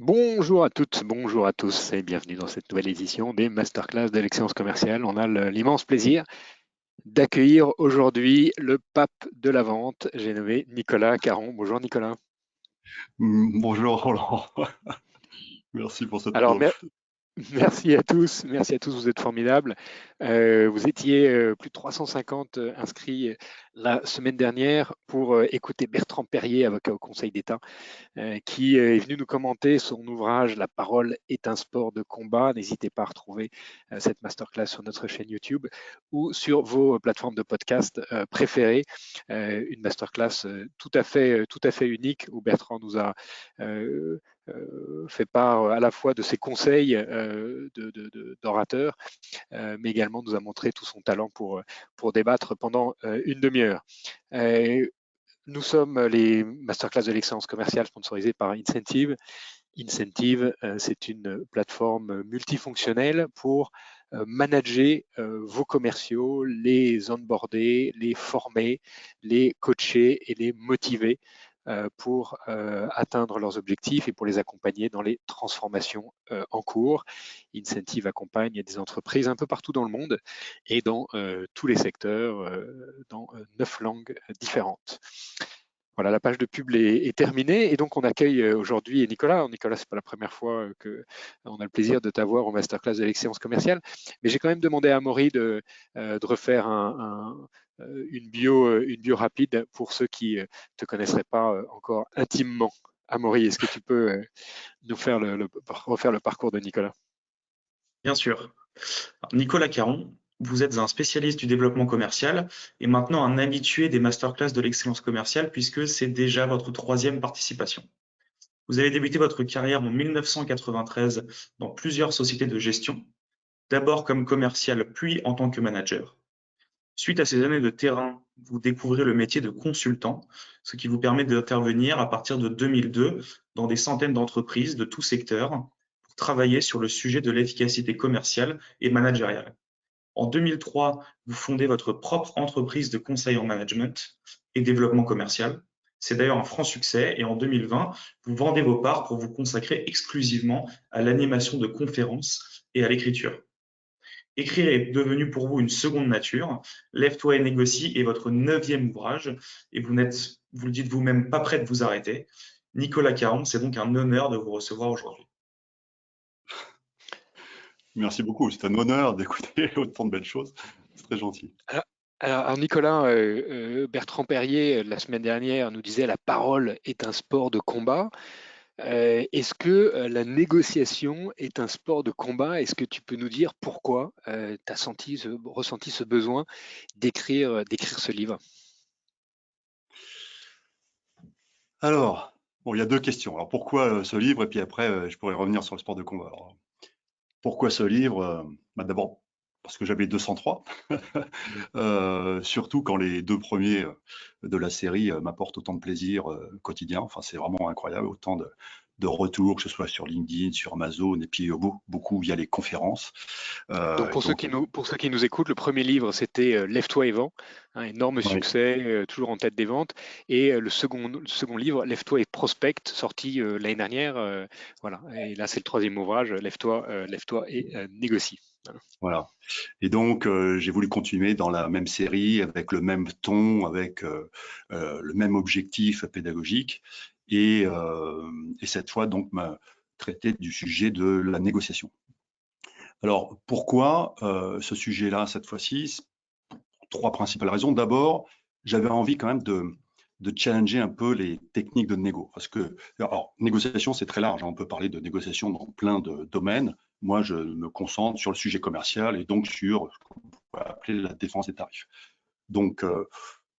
Bonjour à toutes, bonjour à tous et bienvenue dans cette nouvelle édition des Masterclass de l'excellence commerciale. On a l'immense plaisir d'accueillir aujourd'hui le pape de la vente, j'ai nommé Nicolas Caron. Bonjour Nicolas. Bonjour Roland, merci pour cette Alors, présentation. merci à tous, vous êtes formidables. Vous étiez plus de 350 inscrits la semaine dernière pour écouter Bertrand Perrier, avocat au Conseil d'État, qui est venu nous commenter son ouvrage La parole est un sport de combat. N'hésitez pas à retrouver cette masterclass sur notre chaîne YouTube ou sur vos plateformes de podcast préférées. Une masterclass tout à fait unique où Bertrand nous a fait part à la fois de ses conseils d'orateur, mais également nous a montré tout son talent pour débattre pendant une demi-heure. Nous sommes les masterclass de l'excellence commerciale sponsorisées par Incentive. Incentive, c'est une plateforme multifonctionnelle pour manager vos commerciaux, les onboarder, les former, les coacher et les motiver pour atteindre leurs objectifs et pour les accompagner dans les transformations en cours. Incentive accompagne des entreprises un peu partout dans le monde et dans tous les secteurs, dans 9 langues différentes. Voilà, la page de pub est terminée et donc on accueille aujourd'hui Nicolas. Nicolas, c'est pas la première fois que on a le plaisir de t'avoir au masterclass de l'excellence commerciale, mais j'ai quand même demandé à Amaury de refaire une bio rapide pour ceux qui te connaisseraient pas encore intimement. Amaury, est-ce que tu peux nous faire refaire le parcours de Nicolas? Bien sûr. Alors, Nicolas Caron, vous êtes un spécialiste du développement commercial et maintenant un habitué des masterclass de l'excellence commerciale puisque c'est déjà votre troisième participation. Vous avez débuté votre carrière en 1993 dans plusieurs sociétés de gestion, d'abord comme commercial puis en tant que manager. Suite à ces années de terrain, vous découvrez le métier de consultant, ce qui vous permet d'intervenir à partir de 2002 dans des centaines d'entreprises de tous secteurs pour travailler sur le sujet de l'efficacité commerciale et managériale. En 2003, vous fondez votre propre entreprise de conseil en management et développement commercial. C'est d'ailleurs un franc succès et en 2020, vous vendez vos parts pour vous consacrer exclusivement à l'animation de conférences et à l'écriture. Écrire est devenu pour vous une seconde nature. Lève-toi et négocie est votre 9e ouvrage et vous n'êtes, vous le dites vous-même, pas prêt de vous arrêter. Nicolas Caron, c'est donc un honneur de vous recevoir aujourd'hui. Merci beaucoup, c'est un honneur d'écouter autant de belles choses, c'est très gentil. Alors, Nicolas, Bertrand Perrier, la semaine dernière, nous disait la parole est un sport de combat. Est-ce que la négociation est un sport de combat? Est-ce que tu peux nous dire pourquoi tu as ressenti ce besoin d'écrire ce livre? Alors, bon, il y a deux questions. Alors pourquoi ce livre? Et puis après, je pourrais revenir sur le sport de combat. Alors, pourquoi ce livre? D'abord, parce que j'avais 203, surtout quand les deux premiers de la série m'apportent autant de plaisir quotidien. Enfin, c'est vraiment incroyable, autant de retours, que ce soit sur LinkedIn, sur Amazon, et puis beaucoup via les conférences. Donc Donc, pour ceux qui nous écoutent, le premier livre c'était Lève-toi et vends, un énorme ouais, succès, toujours en tête des ventes. Et le second livre, Lève-toi et prospecte, sorti l'année dernière. Voilà. Et là c'est le troisième ouvrage, Lève-toi et négocie. Voilà. voilà. Et donc, j'ai voulu continuer dans la même série, avec le même ton, avec le même objectif pédagogique, et cette fois, donc, traiter du sujet de la négociation. Alors, pourquoi ce sujet-là, cette fois-ci? Trois principales raisons. D'abord, j'avais envie quand même de challenger un peu les techniques de négo. Parce que, alors, négociation, c'est très large, hein. On peut parler de négociation dans plein de domaines. Moi, je me concentre sur le sujet commercial et donc sur ce qu'on pourrait appeler la défense des tarifs. Donc,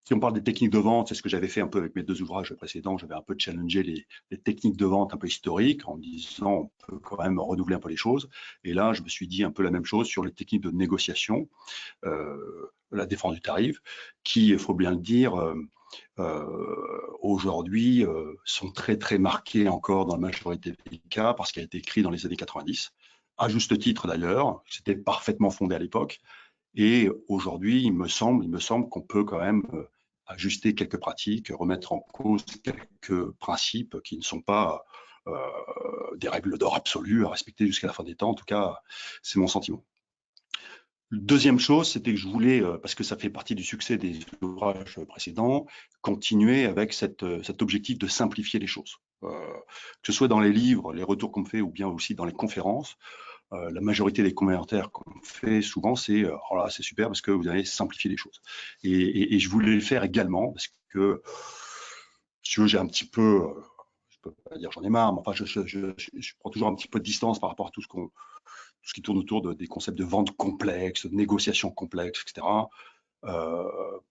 si on parle des techniques de vente, c'est ce que j'avais fait un peu avec mes deux ouvrages précédents. J'avais un peu challengé les techniques de vente un peu historiques en disant on peut quand même renouveler un peu les choses. Et là, je me suis dit un peu la même chose sur les techniques de négociation, la défense du tarif, qui, il faut bien le dire, aujourd'hui sont très marquées encore dans la majorité des cas parce qu'elle a été écrite dans les années 90, à juste titre d'ailleurs, c'était parfaitement fondé à l'époque. Et aujourd'hui, il me semble qu'on peut quand même ajuster quelques pratiques, remettre en cause quelques principes qui ne sont pas des règles d'or absolues à respecter jusqu'à la fin des temps. En tout cas, c'est mon sentiment. Deuxième chose, c'était que je voulais, parce que ça fait partie du succès des ouvrages précédents, continuer avec cet objectif de simplifier les choses. Que ce soit dans les livres, les retours qu'on me fait, ou bien aussi dans les conférences, la majorité des commentaires qu'on fait souvent, c'est oh là, c'est super parce que vous avez simplifié les choses. Et je voulais le faire également parce que, si tu veux, j'ai un petit peu, je peux pas dire j'en ai marre, mais enfin, je prends toujours un petit peu de distance par rapport à tout ce qui tourne autour des concepts de vente complexe, de négociation complexe, etc.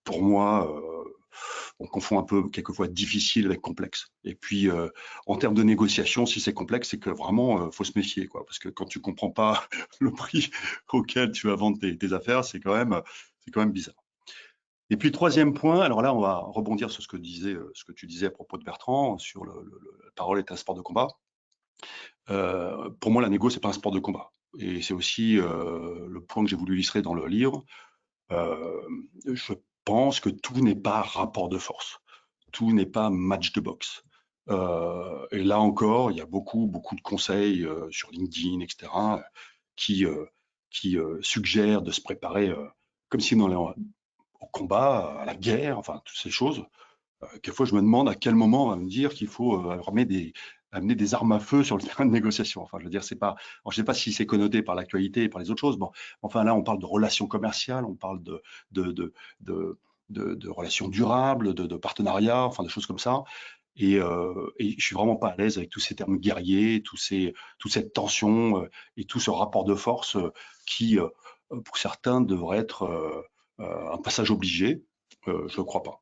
Pour moi, on confond un peu quelquefois difficile avec complexe. Et puis, en termes de négociation, si c'est complexe, c'est que vraiment, faut se méfier, quoi. Parce que quand tu comprends pas le prix auquel tu vas vendre tes affaires, c'est quand même bizarre. Et puis, troisième point, alors là, on va rebondir sur ce que tu disais à propos de Bertrand, sur la parole est un sport de combat. Pour moi, la négo, c'est pas un sport de combat. Et c'est aussi le point que j'ai voulu illustrer dans le livre. Je pense que tout n'est pas rapport de force. Tout n'est pas match de boxe. Et là encore, il y a beaucoup de conseils sur LinkedIn, etc., qui suggèrent de se préparer comme si on allait au combat, à la guerre, enfin, toutes ces choses. Quelquefois, je me demande à quel moment on va me dire qu'il faut amener des armes à feu sur le terrain de négociation. Enfin, je veux dire, c'est pas. Alors, je ne sais pas si c'est connoté par l'actualité et par les autres choses. Bon, enfin, là, on parle de relations commerciales, on parle de relations durables, de partenariats, enfin, de choses comme ça. Et je suis vraiment pas à l'aise avec tous ces termes guerriers, toute cette tension et tout ce rapport de force qui, pour certains, devrait être un passage obligé. Je ne crois pas.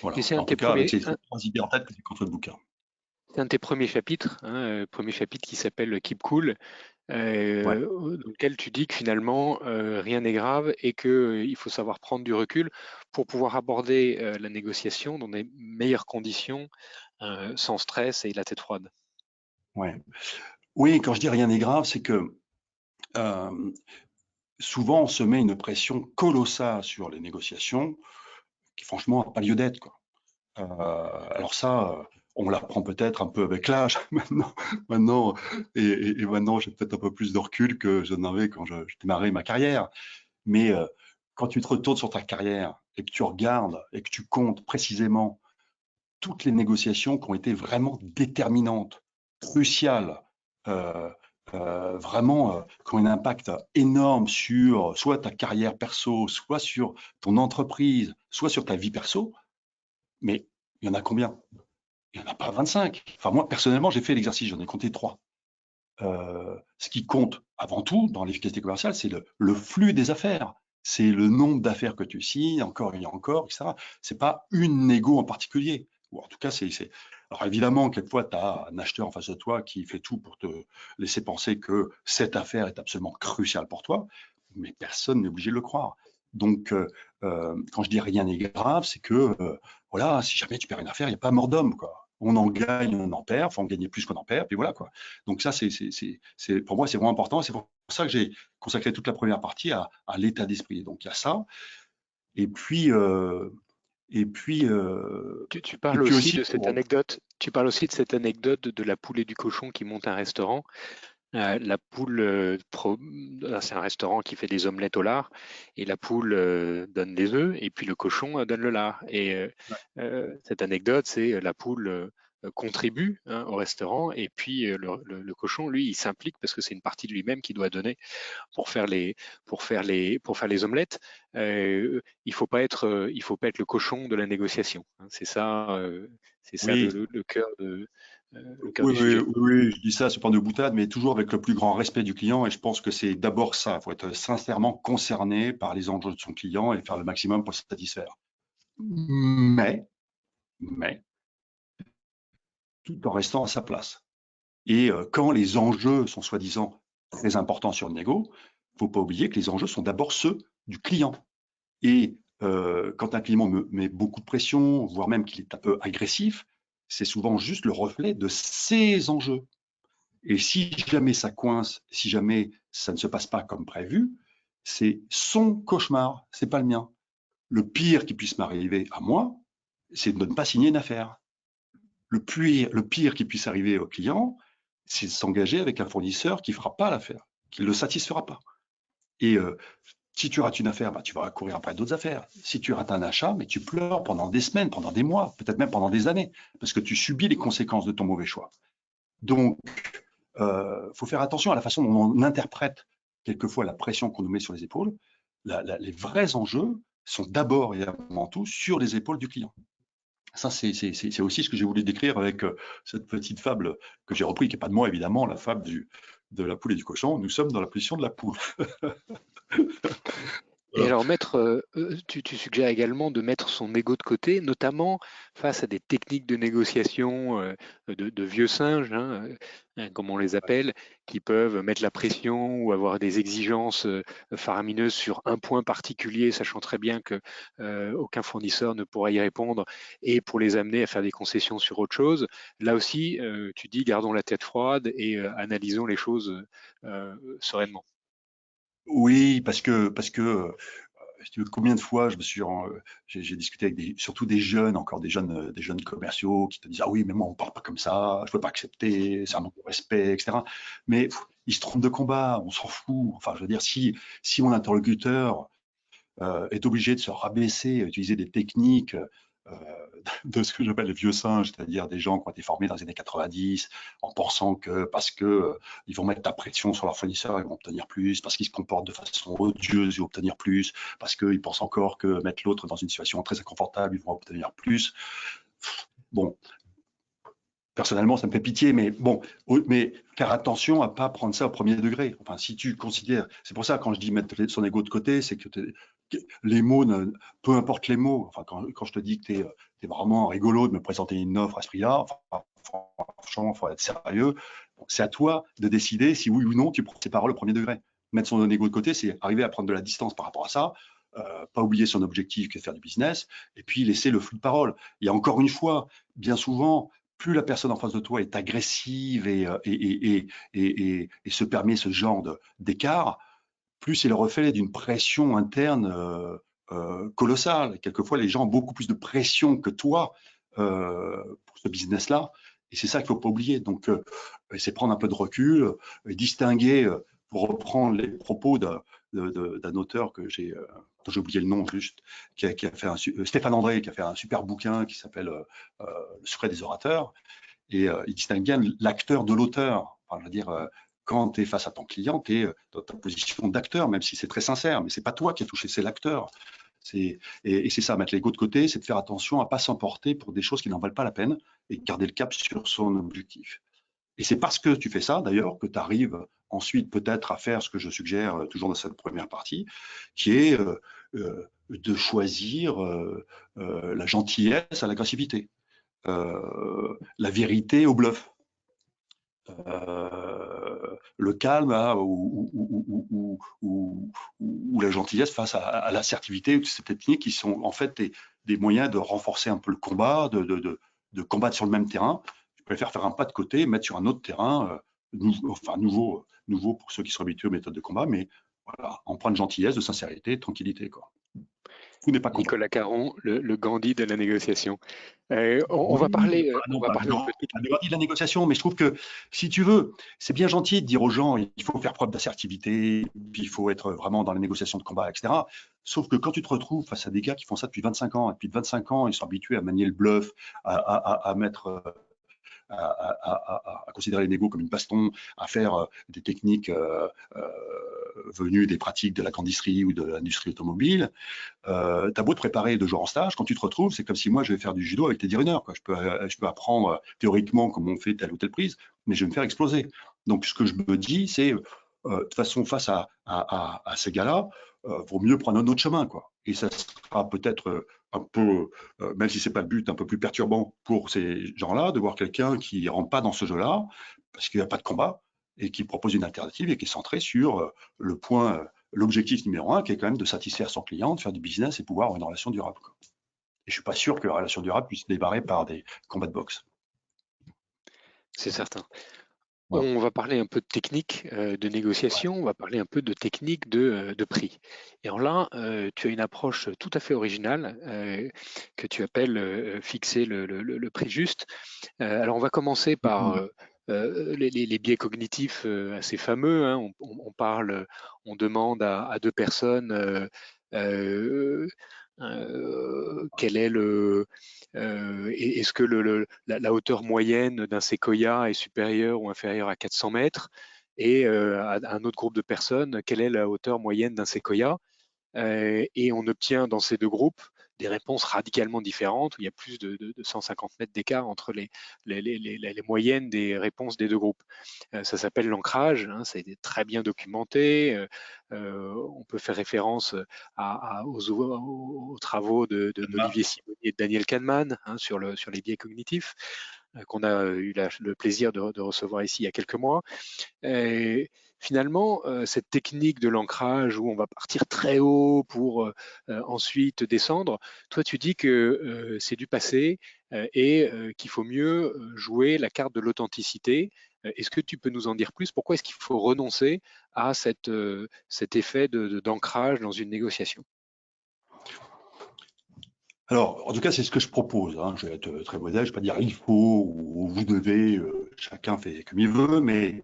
Voilà. Et c'est un En de tes tout cas, avec premiers, ces trois idées en tête que j'ai contre le bouquin. c'est un de tes premiers chapitres, hein, premier chapitre qui s'appelle Keep Cool, Ouais. dans lequel tu dis que finalement rien n'est grave et qu'il faut savoir prendre du recul pour pouvoir aborder la négociation dans des meilleures conditions, sans stress et la tête froide. Ouais. Oui, quand je dis rien n'est grave, c'est que souvent on se met une pression colossale sur les négociations qui franchement n'a pas lieu d'être, quoi. Alors ça, on l'apprend peut-être un peu avec l'âge maintenant, et maintenant j'ai peut-être un peu plus de recul que je n'avais quand je démarrais ma carrière. Mais quand tu te retournes sur ta carrière et que tu regardes et que tu comptes précisément toutes les négociations qui ont été vraiment déterminantes, cruciales, vraiment qui ont un impact énorme sur soit ta carrière perso, soit sur ton entreprise, soit sur ta vie perso, mais il y en a combien? Il n'y en a pas 25. Enfin, moi, personnellement, j'ai fait l'exercice, j'en ai compté 3. Ce qui compte avant tout dans l'efficacité commerciale, c'est le flux des affaires. C'est le nombre d'affaires que tu signes, encore et encore, etc. Ce n'est pas une négo en particulier. Ou en tout cas, Alors évidemment, quelquefois, tu as un acheteur en face de toi qui fait tout pour te laisser penser que cette affaire est absolument cruciale pour toi, mais personne n'est obligé de le croire. Donc, quand je dis rien n'est grave, c'est que, voilà, si jamais tu perds une affaire, il n'y a pas mort d'homme, quoi. On en gagne, on en perd, faut en gagner plus qu'on en perd, puis voilà, quoi. Donc ça, pour moi, c'est vraiment important. C'est pour ça que j'ai consacré toute la première partie à l'état d'esprit. Donc il y a ça. Et puis, Tu parles aussi aussi, de cette anecdote. Tu parles aussi de cette anecdote de la poule et du cochon qui montent un restaurant. La poule, c'est un restaurant qui fait des omelettes au lard, et la poule donne des œufs, et puis le cochon donne le lard. Et cette anecdote, c'est la poule contribue, hein, au restaurant, et puis le cochon, lui, il s'implique parce que c'est une partie de lui-même qu'il doit donner pour faire les omelettes. Il faut pas être le cochon de la négociation, hein. C'est ça, oui, le cœur le cœur oui, du oui, sujet. oui, je dis ça sur point de boutade, mais toujours avec le plus grand respect du client. Et je pense que c'est d'abord ça. Il faut être sincèrement concerné par les enjeux de son client et faire le maximum pour le satisfaire. Mais, tout en restant à sa place. Et quand les enjeux sont soi-disant très importants sur le négo, il ne faut pas oublier que les enjeux sont d'abord ceux du client. Et quand un client me met beaucoup de pression, voire même qu'il est un peu agressif, c'est souvent juste le reflet de ses enjeux. Et si jamais ça coince, si jamais ça ne se passe pas comme prévu, c'est son cauchemar, c'est pas le mien. Le pire qui puisse m'arriver à moi, c'est de ne pas signer une affaire. le pire qui puisse arriver au client, c'est de s'engager avec un fournisseur qui ne fera pas l'affaire, qui ne le satisfera pas. Et si tu rates une affaire, bah, tu vas courir après d'autres affaires. Si tu rates un achat, mais tu pleures pendant des semaines, pendant des mois, peut-être même pendant des années, parce que tu subis les conséquences de ton mauvais choix. Donc, faut faire attention à la façon dont on interprète quelquefois la pression qu'on nous met sur les épaules. Les vrais enjeux sont d'abord et avant tout sur les épaules du client. Ça, c'est aussi ce que j'ai voulu décrire avec cette petite fable que j'ai repris, qui n'est pas de moi évidemment, la fable de la poule et du cochon. Nous sommes dans la position de la poule. Et alors, tu suggères également de mettre son ego de côté, notamment face à des techniques de négociation de vieux singes, comme on les appelle, qui peuvent mettre la pression ou avoir des exigences faramineuses sur un point particulier, sachant très bien que aucun fournisseur ne pourra y répondre, et pour les amener à faire des concessions sur autre chose. Là aussi, tu dis, gardons la tête froide et analysons les choses sereinement. Oui, parce que si tu veux, combien de fois j'ai discuté avec surtout des jeunes, encore des jeunes commerciaux qui te disent ah oui mais moi on parle pas comme ça, je peux pas accepter, c'est un manque de respect, etc. Mais ils se trompent de combat, on s'en fout. Enfin je veux dire si mon interlocuteur est obligé de se rabaisser, utiliser des techniques de ce que j'appelle les vieux singes, c'est-à-dire des gens qui ont été formés dans les années 90 en pensant que parce que ils vont mettre la pression sur leur fournisseur, ils vont obtenir plus, parce qu'ils se comportent de façon odieuse, ils vont obtenir plus, parce qu'ils pensent encore que mettre l'autre dans une situation très inconfortable, ils vont obtenir plus. Bon, personnellement, ça me fait pitié, mais bon, mais faire attention à pas prendre ça au premier degré. Enfin, si tu considères, c'est pour ça quand je dis mettre son ego de côté, c'est que les mots, peu importe les mots. Enfin, quand je te dis que tu es vraiment rigolo de me présenter une offre à ce prix-là, enfin, franchement, il faut être sérieux. Bon, c'est à toi de décider si oui ou non tu prends tes paroles au premier degré. Mettre son ego de côté, c'est arriver à prendre de la distance par rapport à ça. Pas oublier son objectif qui est de faire du business, et puis laisser le flux de parole. Et encore une fois, bien souvent, plus la personne en face de toi est agressive et se permet ce genre d'écart, plus c'est le reflet d'une pression interne colossale. Et quelquefois, les gens ont beaucoup plus de pression que toi pour ce business-là. Et c'est ça qu'il ne faut pas oublier. Donc, c'est prendre un peu de recul, distinguer, pour reprendre les propos d'un auteur dont j'ai oublié le nom juste, qui a fait Stéphane André, qui a fait un super bouquin qui s'appelle Le secret des orateurs. Et il distingue bien l'acteur de l'auteur. Enfin, je veux dire, quand tu es face à ton client, tu es dans ta position d'acteur, même si c'est très sincère, mais c'est pas toi qui as touché, c'est l'acteur. Et c'est ça, mettre l'ego de côté, c'est de faire attention à ne pas s'emporter pour des choses qui n'en valent pas la peine et garder le cap sur son objectif. Et c'est parce que tu fais ça, d'ailleurs, que tu arrives ensuite peut-être à faire ce que je suggère toujours dans cette première partie, qui est de choisir la gentillesse à l'agressivité, la vérité au bluff. Le calme ou la gentillesse face à l'assertivité, ces techniques qui sont en fait des moyens de renforcer un peu le combat, de combattre sur le même terrain. Je préfère faire un pas de côté, mettre sur un autre terrain, nouveau pour ceux qui sont habitués aux méthodes de combat, mais voilà, empreinte de gentillesse, de sincérité, de tranquillité, quoi. Vous n'êtes pas content. Nicolas Caron, le Gandhi de la négociation. On va parler. On va parler de la négociation, mais je trouve que si tu veux, c'est bien gentil de dire aux gens il faut faire preuve d'assertivité, puis il faut être vraiment dans les négociations de combat, etc. Sauf que quand tu te retrouves face à des gars qui font ça depuis 25 ans, et depuis 25 ans, ils sont habitués à manier le bluff, à mettre. À considérer les négos comme une baston, à faire des techniques venues des pratiques de la grandisterie ou de l'industrie automobile. T'as beau te préparer 2 jours en stage, quand tu te retrouves, c'est comme si moi je vais faire du judo avec Teddy Riner, quoi. Je peux apprendre théoriquement comment on fait telle ou telle prise, mais je vais me faire exploser. Donc ce que je me dis, c'est de toute façon face à ces gars-là, vaut mieux prendre un autre chemin, quoi. Et ça sera peut-être un peu, même si c'est pas le but, un peu plus perturbant pour ces gens-là de voir quelqu'un qui ne rentre pas dans ce jeu-là parce qu'il n'y a pas de combat et qui propose une alternative et qui est centré sur l'objectif numéro 1, qui est quand même de satisfaire son client, de faire du business et pouvoir avoir une relation durable, quoi. Et je suis pas sûr que la relation durable puisse démarrer par des combats de boxe. C'est certain. Voilà. On va parler un peu de technique de négociation, on va parler un peu de technique de prix. Et alors là, tu as une approche tout à fait originale que tu appelles fixer le prix juste. Alors on va commencer par les biais cognitifs assez fameux, hein. On demande à deux personnes quel est est-ce que la hauteur moyenne d'un séquoia est supérieure ou inférieure à 400 mètres, et à un autre groupe de personnes, quelle est la hauteur moyenne d'un séquoia. Et on obtient dans ces deux groupes des réponses radicalement différentes, où il y a plus de 150 mètres d'écart entre les moyennes des réponses des deux groupes. Ça s'appelle l'ancrage, hein, ça a été très bien documenté. On peut faire référence aux travaux d'Olivier Simoni et de Daniel Kahneman, hein, sur les biais cognitifs, qu'on a eu le plaisir de recevoir ici il y a quelques mois. Et finalement, cette technique de l'ancrage où on va partir très haut pour ensuite descendre, toi tu dis que c'est du passé et qu'il faut mieux jouer la carte de l'authenticité. Est-ce que tu peux nous en dire plus? Pourquoi est-ce qu'il faut renoncer à cet effet d'ancrage dans une négociation? Alors, en tout cas, c'est ce que je propose, hein. Je vais être très modeste, je ne vais pas dire il faut ou vous devez, chacun fait comme il veut, mais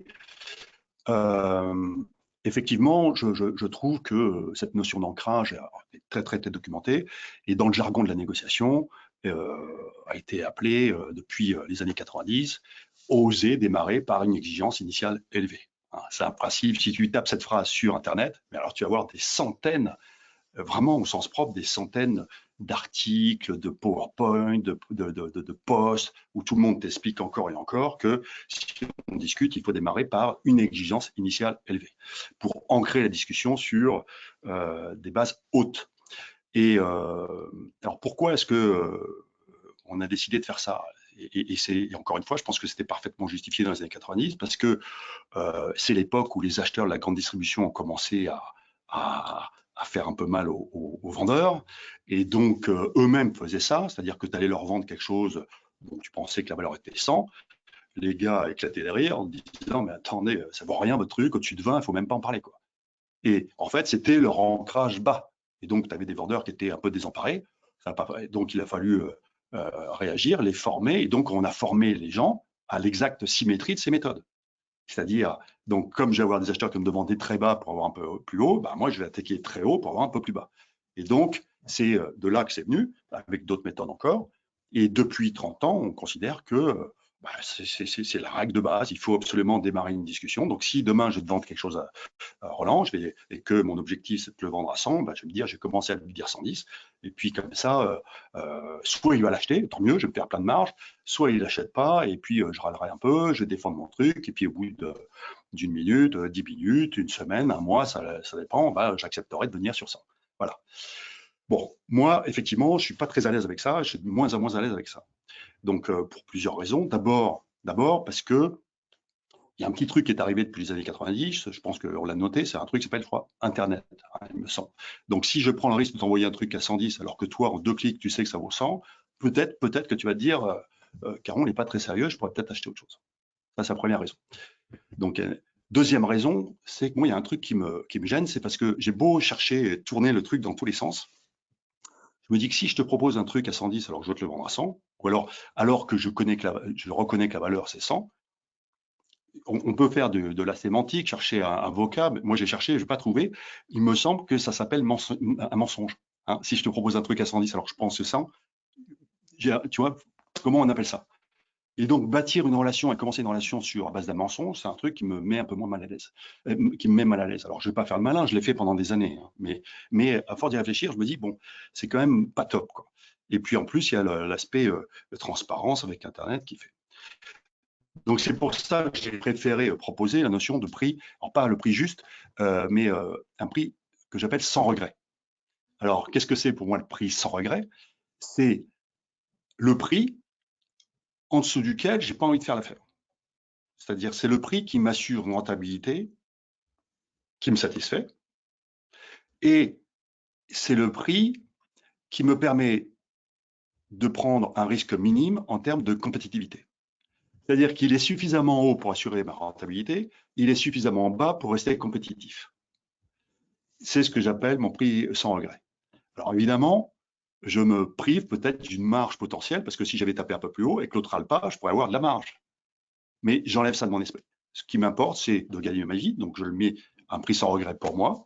effectivement, je trouve que cette notion d'ancrage est très documentée, et dans le jargon de la négociation a été appelée depuis les années 90, oser démarrer par une exigence initiale élevée. Hein, c'est un principe. Si tu tapes cette phrase sur Internet, mais alors tu vas avoir des centaines, vraiment au sens propre, des centaines d'articles, de PowerPoint, de posts, où tout le monde t'explique encore et encore que si on discute, il faut démarrer par une exigence initiale élevée pour ancrer la discussion sur des bases hautes. Et alors pourquoi est-ce que on a décidé de faire ça? Et encore une fois, je pense que c'était parfaitement justifié dans les années 90, parce que c'est l'époque où les acheteurs de la grande distribution ont commencé à faire un peu mal aux vendeurs, et donc eux-mêmes faisaient ça, c'est-à-dire que tu allais leur vendre quelque chose dont tu pensais que la valeur était 100, les gars éclataient de rire en disant mais attendez, ça vaut rien votre truc, au-dessus de 20, il faut même pas en parler, quoi. Et en fait, c'était leur ancrage bas, et donc tu avais des vendeurs qui étaient un peu désemparés. Donc il a fallu réagir, les former, et donc on a formé les gens à l'exacte symétrie de ces méthodes. C'est-à-dire, donc, comme je vais avoir des acheteurs qui me demandaient très bas pour avoir un peu plus haut, bah, moi, je vais attaquer très haut pour avoir un peu plus bas. Et donc, c'est de là que c'est venu, avec d'autres méthodes encore. Et depuis 30 ans, on considère que bah, c'est la règle de base. Il faut absolument démarrer une discussion. Donc, si demain, je vais te vendre quelque chose à Roland, et que mon objectif, c'est de le vendre à 100, bah, je vais me dire, j'ai commencé à lui dire 110. Et puis, comme ça, soit il va l'acheter, tant mieux, je vais me faire plein de marge, soit il l'achète pas, et puis je râlerai un peu, je vais défendre mon truc, et puis au bout d'une minute, 10 minutes, une semaine, un mois, ça dépend, bah, j'accepterai de venir sur ça. Voilà. Bon, moi, effectivement, je suis pas très à l'aise avec ça, je suis de moins en moins à l'aise avec ça. Donc, pour plusieurs raisons. D'abord, parce que il y a un petit truc qui est arrivé depuis les années 90, je pense qu'on l'a noté, c'est un truc qui s'appelle, je crois, Internet, hein, il me semble. Donc, si je prends le risque de t'envoyer un truc à 110, alors que toi, en 2 clics, tu sais que ça vaut 100, peut-être que tu vas te dire, Caron n'est pas très sérieux, je pourrais peut-être acheter autre chose. Ça, c'est la première raison. Donc, deuxième raison, c'est que moi, il y a un truc qui me gêne, c'est parce que j'ai beau chercher et tourner le truc dans tous les sens, je me dis que si je te propose un truc à 110, alors que je veux te le vendre à 100, ou alors que je reconnais que la valeur, c'est 100, on peut faire de la sémantique, chercher un vocable. Moi, j'ai cherché, je n'ai pas trouvé. Il me semble que ça s'appelle un mensonge. Hein. Si je te propose un truc à 110, alors que je pense que 100, tu vois, comment on appelle ça? Et donc, bâtir une relation et commencer une relation sur à base d'un mensonge, c'est un truc qui me met un peu moins mal à l'aise. Qui me met mal à l'aise. Alors, je ne vais pas faire le malin, je l'ai fait pendant des années. Hein, mais à force d'y réfléchir, je me dis, bon, c'est quand même pas top, quoi. Et puis, en plus, il y a l'aspect de transparence avec Internet qui fait. Donc, c'est pour ça que j'ai préféré proposer la notion de prix, alors pas le prix juste, mais un prix que j'appelle sans regret. Alors, qu'est-ce que c'est pour moi le prix sans regret? C'est le prix en dessous duquel j'ai pas envie de faire l'affaire. C'est-à-dire, c'est le prix qui m'assure une rentabilité, qui me satisfait, et c'est le prix qui me permet de prendre un risque minime en termes de compétitivité. C'est-à-dire qu'il est suffisamment haut pour assurer ma rentabilité, il est suffisamment bas pour rester compétitif. C'est ce que j'appelle mon prix sans regret. Alors évidemment, je me prive peut-être d'une marge potentielle, parce que si j'avais tapé un peu plus haut et que l'autre a le pas, je pourrais avoir de la marge. Mais j'enlève ça de mon esprit. Ce qui m'importe, c'est de gagner ma vie, donc je le mets un prix sans regret pour moi,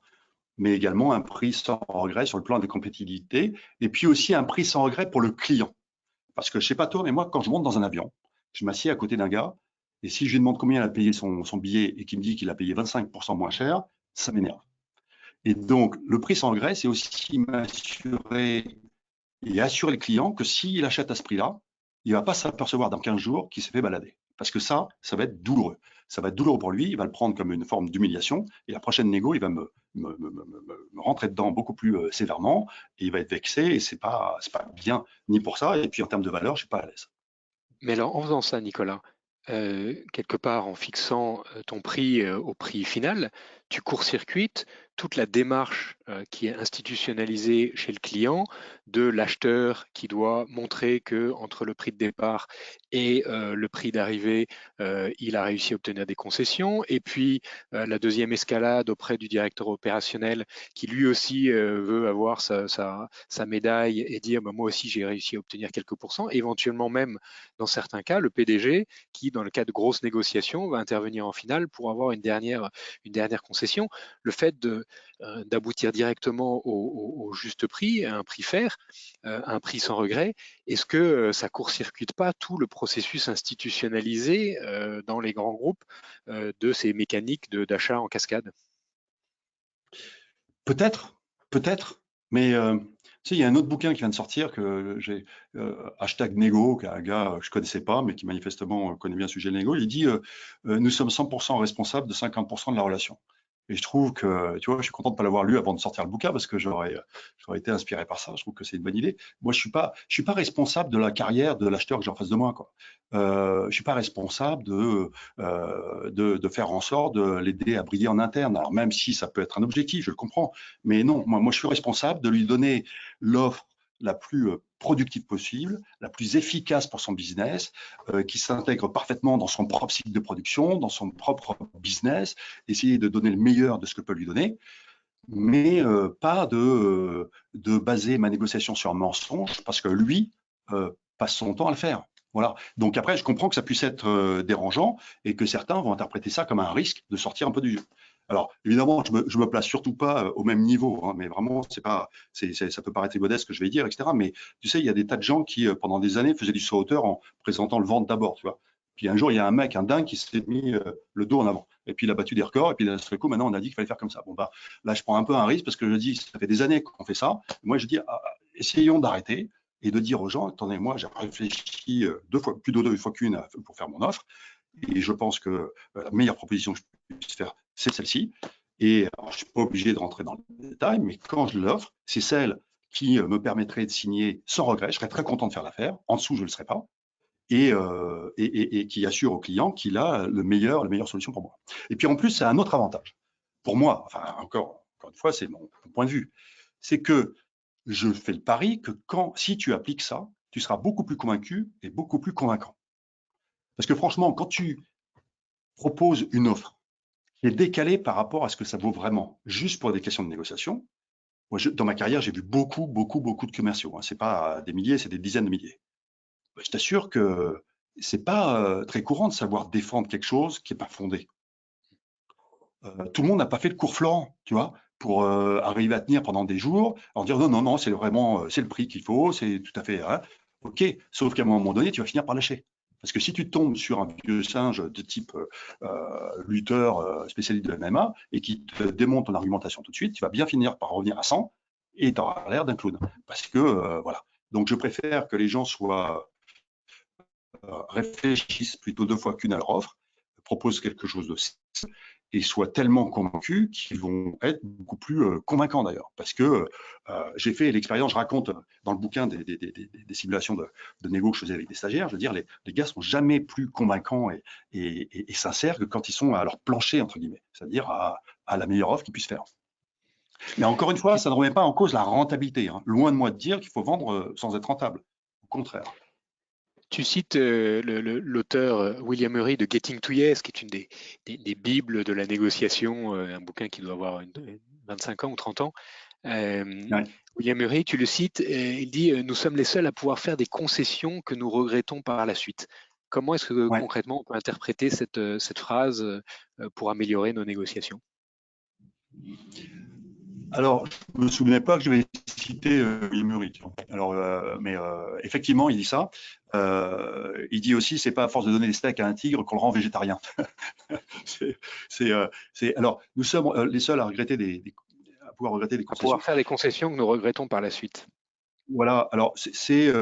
mais également un prix sans regret sur le plan de compétitivité, et puis aussi un prix sans regret pour le client. Parce que je sais pas toi, mais moi, quand je monte dans un avion, je m'assieds à côté d'un gars, et si je lui demande combien il a payé son billet et qu'il me dit qu'il a payé 25% moins cher, ça m'énerve. Et donc, le prix sans regret, c'est aussi m'assurer et assurer le client que s'il achète à ce prix-là, il ne va pas s'apercevoir dans 15 jours qu'il s'est fait balader. Parce que ça va être douloureux. Ça va être douloureux pour lui, il va le prendre comme une forme d'humiliation, et la prochaine négo, il va me rentrer dedans beaucoup plus sévèrement, et il va être vexé, et c'est pas bien ni pour ça, et puis en termes de valeur, je suis pas à l'aise. Mais alors, en faisant ça, Nicolas, quelque part en fixant ton prix au prix final, tu court-circuites toute la démarche qui est institutionnalisée chez le client, de l'acheteur qui doit montrer que entre le prix de départ et le prix d'arrivée, il a réussi à obtenir des concessions, et puis la deuxième escalade auprès du directeur opérationnel qui lui aussi veut avoir sa médaille et dire bah, moi aussi j'ai réussi à obtenir quelques pourcents, éventuellement même dans certains cas, le PDG qui, dans le cas de grosses négociations, va intervenir en finale pour avoir une dernière concession. Le fait d'aboutir directement au juste prix, à un prix fair, à un prix sans regret, est-ce que ça court-circuite pas tout le processus institutionnalisé dans les grands groupes de ces mécaniques d'achat en cascade? Peut-être, mais tu sais, il y a un autre bouquin qui vient de sortir que j'ai, hashtag Négo, qui est un gars que je connaissais pas, mais qui manifestement connaît bien le sujet de Négo. Il dit nous sommes 100% responsables de 50% de la relation. Et je trouve que, tu vois, je suis content de ne pas l'avoir lu avant de sortir le bouquin parce que j'aurais été inspiré par ça. Je trouve que c'est une bonne idée. Moi, je suis pas responsable de la carrière de l'acheteur que j'ai en face de moi, quoi. Je suis pas responsable de faire en sorte de l'aider à briller en interne. Alors même si ça peut être un objectif, je le comprends. Mais non, moi je suis responsable de lui donner l'offre la plus productive possible, la plus efficace pour son business, qui s'intègre parfaitement dans son propre cycle de production, dans son propre business, essayer de donner le meilleur de ce que peut lui donner, mais pas de baser ma négociation sur un mensonge, parce que lui passe son temps à le faire. Voilà. Donc après, je comprends que ça puisse être dérangeant et que certains vont interpréter ça comme un risque de sortir un peu du jeu. Alors, évidemment, je me place surtout pas au même niveau, hein, mais vraiment, ça peut paraître modeste ce que je vais dire, etc. Mais tu sais, il y a des tas de gens qui, pendant des années, faisaient du saut à hauteur en présentant le ventre d'abord, tu vois. Puis un jour, il y a un mec, un dingue, qui s'est mis le dos en avant. Et puis, il a battu des records. Et puis, d'un seul coup, maintenant, on a dit qu'il fallait faire comme ça. Bon, bah, là, je prends un peu un risque parce que je dis, ça fait des années qu'on fait ça. Moi, je dis, essayons d'arrêter et de dire aux gens, attendez, moi, j'ai réfléchi plus de deux fois qu'une pour faire mon offre. Et je pense que la meilleure proposition que je puisse faire, c'est celle-ci. Et alors, je ne suis pas obligé de rentrer dans le détail, mais quand je l'offre, c'est celle qui me permettrait de signer sans regret. Je serais très content de faire l'affaire. En dessous, je ne le serais pas. Et qui assure au client qu'il a la meilleure solution pour moi. Et puis en plus, c'est un autre avantage. Pour moi, enfin encore une fois, c'est mon point de vue, c'est que je fais le pari que si tu appliques ça, tu seras beaucoup plus convaincu et beaucoup plus convaincant. Parce que franchement, quand tu proposes une offre qui est décalée par rapport à ce que ça vaut vraiment, juste pour des questions de négociation, moi, dans ma carrière, j'ai vu beaucoup de commerciaux. Hein. C'est pas des milliers, c'est des dizaines de milliers. Je t'assure que c'est pas très courant de savoir défendre quelque chose qui n'est pas fondé. Tout le monde n'a pas fait le cours Florent, tu vois, pour arriver à tenir pendant des jours, en dire non, c'est vraiment c'est le prix qu'il faut, c'est tout à fait hein. Ok, sauf qu'à un moment donné, tu vas finir par lâcher. Parce que si tu tombes sur un vieux singe de type lutteur spécialiste de MMA et qui te démonte ton argumentation tout de suite, tu vas bien finir par revenir à 100 et tu auras l'air d'un clown. Parce que voilà. Donc je préfère que les gens réfléchissent plutôt deux fois qu'une à leur offre, proposent quelque chose de simple et soient tellement convaincus qu'ils vont être beaucoup plus convaincants d'ailleurs. Parce que j'ai fait l'expérience, je raconte dans le bouquin des simulations de négo que je faisais avec des stagiaires, je veux dire, les gars sont jamais plus convaincants et sincères que quand ils sont à leur plancher, entre guillemets, c'est-à-dire à la meilleure offre qu'ils puissent faire. Mais encore une fois, ça ne remet pas en cause la rentabilité. Hein. Loin de moi de dire qu'il faut vendre sans être rentable. Au contraire. Tu cites l'auteur William Ury de Getting to Yes, qui est une des bibles de la négociation, un bouquin qui doit avoir 25 ans ou 30 ans. Ouais. William Ury, tu le cites, il dit « Nous sommes les seuls à pouvoir faire des concessions que nous regrettons par la suite ». Comment est-ce que Ouais. concrètement on peut interpréter cette phrase pour améliorer nos négociations? Alors, je ne me souvenais pas que je vais citer William Ury. Alors, mais effectivement, il dit ça. Il dit aussi, c'est pas à force de donner des steaks à un tigre qu'on le rend végétarien. Alors, nous sommes les seuls à regretter à pouvoir regretter des À concessions. pouvoir faire des concessions que nous regrettons par la suite. Voilà. Alors, c'est